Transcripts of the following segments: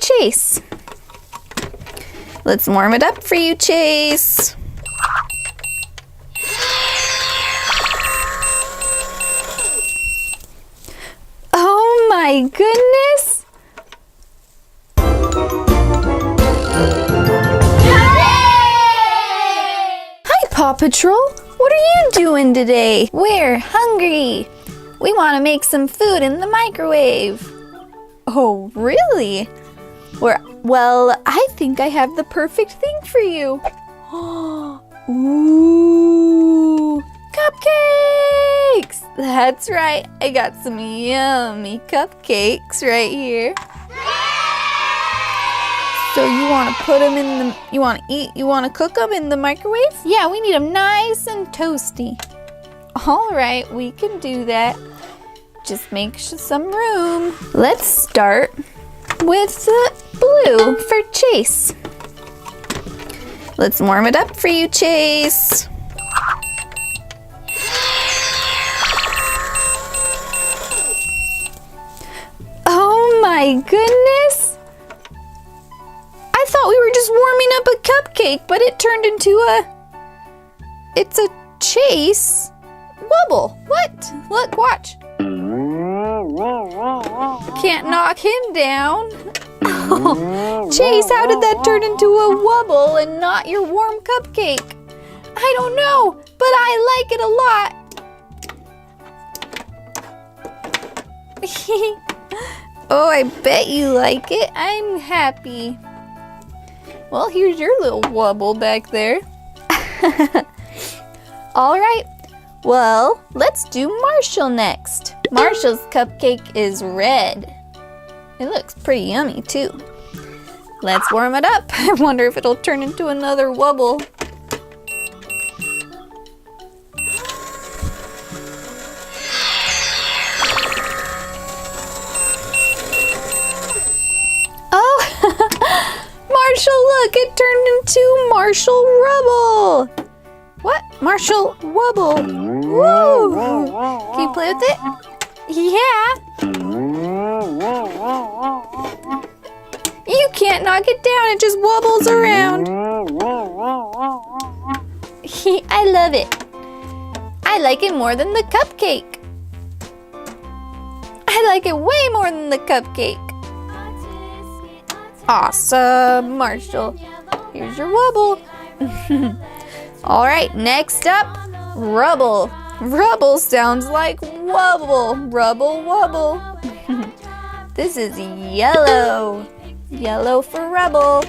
Chase. Let's warm it up for you, Chase. Oh my goodness! Hi, Paw Patrol. What are you doing today? We're hungry. We want to make some food in the microwave. Oh, really? Well, I think I have the perfect thing for you. Ooh, cupcakes! That's right. I got some yummy cupcakes right here. So you want to put them in the, you want to cook them in the microwave? Yeah, we need them nice and toasty. All right, we can do that. Just make some room. Let's start with blue for Chase. Let's warm it up for you, Chase. Oh my goodness! I thought we were just warming up a cupcake, but it turned into it's a Chase wobble. What? Look, watch. Can't knock him down. Chase, how did that turn into a wobble and not your warm cupcake? I don't know, but I like it a lot. Oh, I bet you like it. I'm happy. Well, here's your little wobble back there. All right. Well, let's do Marshall next. Marshall's cupcake is red. It looks pretty yummy too. Let's warm it up. I wonder if it'll turn into another wobble. Oh, Marshall, look, it turned into Marshall Rubble. What? Marshall Wobble. Woo! Can you play with it? Yeah. You can't knock it down. It just wobbles around. I love it. I like it more than the cupcake. I like it way more than the cupcake. Awesome, Marshall. Here's your wobble. All right, next up, Rubble. Rubble sounds like wobble. Rubble, wobble. This is yellow. Yellow for Rubble.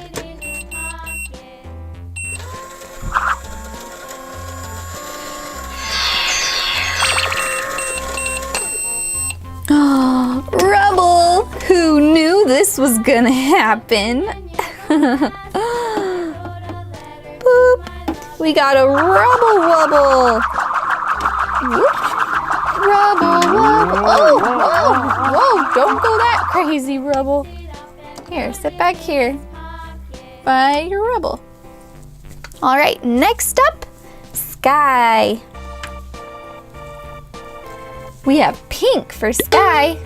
Rubble! Who knew this was gonna happen? Boop! We got a Rubble Wobble! Whoop. Rubble Wobble! Oh! Whoa! Whoa! Don't go that crazy, Rubble! Here, sit back here by your Rubble. Alright, next up, Skye. We have pink for Skye.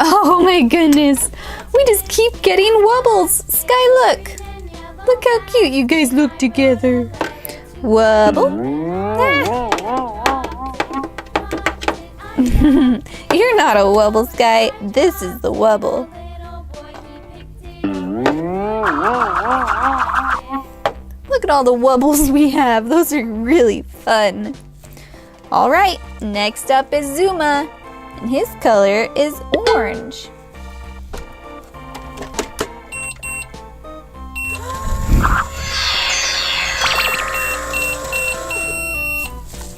Oh my goodness, we just keep getting wobbles. Skye, look. Look how cute you guys look together. Wobble. Ah. You're not a wobble, Skye. This is the wobble. Look at all the wobbles we have. Those are really fun. All right, next up is Zuma, and his color is orange.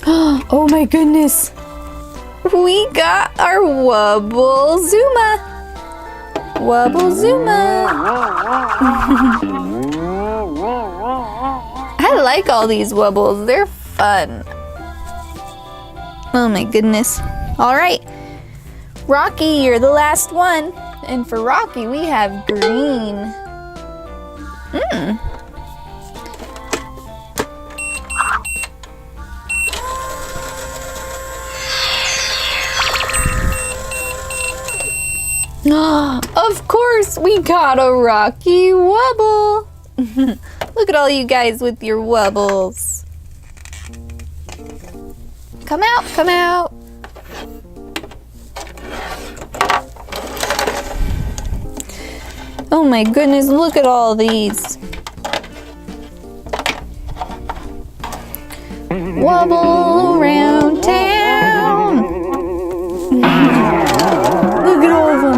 Oh my goodness. We got our Wobble Zuma. Wobble Zuma. I like all these wobbles. They're fun. Oh my goodness. All right. Rocky, you're the last one. And for Rocky, we have green. Of course, we got a Rocky Wubble. Look at all you guys with your wubbles. Come out, come out. Oh my goodness, look at all these. Wobble around town. Look at all of them.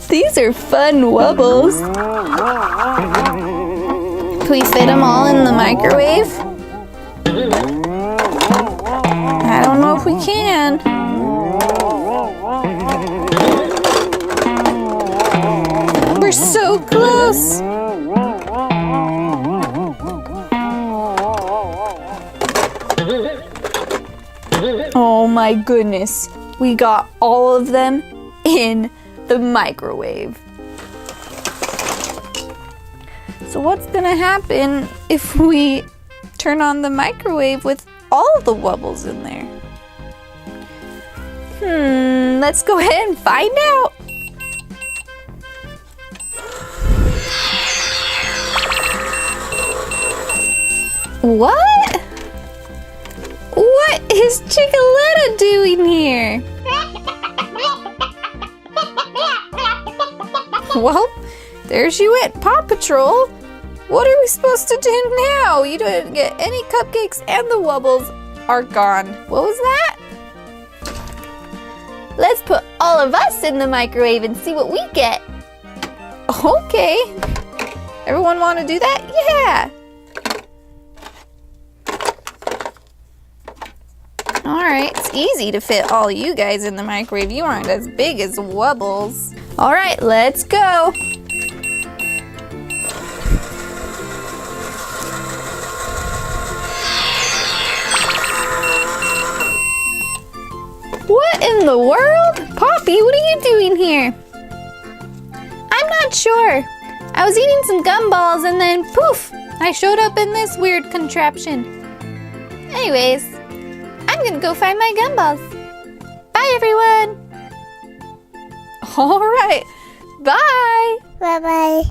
These are fun wobbles. Can we fit them all in the microwave? I don't know if we can. We're so close. Oh my goodness. We got all of them in the microwave. So what's gonna happen if we turn on the microwave with all the wubbles in there? Let's go ahead and find out. What? What is Chickaletta doing here? Well, there she went, Paw Patrol. What are we supposed to do now? You didn't get any cupcakes and the wubbles are gone. What was that? Let's put all of us in the microwave and see what we get. Okay. Everyone want to do that? Yeah. Alright, it's easy to fit all you guys in the microwave. You aren't as big as wubbles. Alright, let's go. What in the world? Poppy, what are you doing here? I'm not sure. I was eating some gumballs and then poof, I showed up in this weird contraption. Anyways, I'm gonna go find my gumballs. Bye, everyone. All right. Bye. Bye-bye.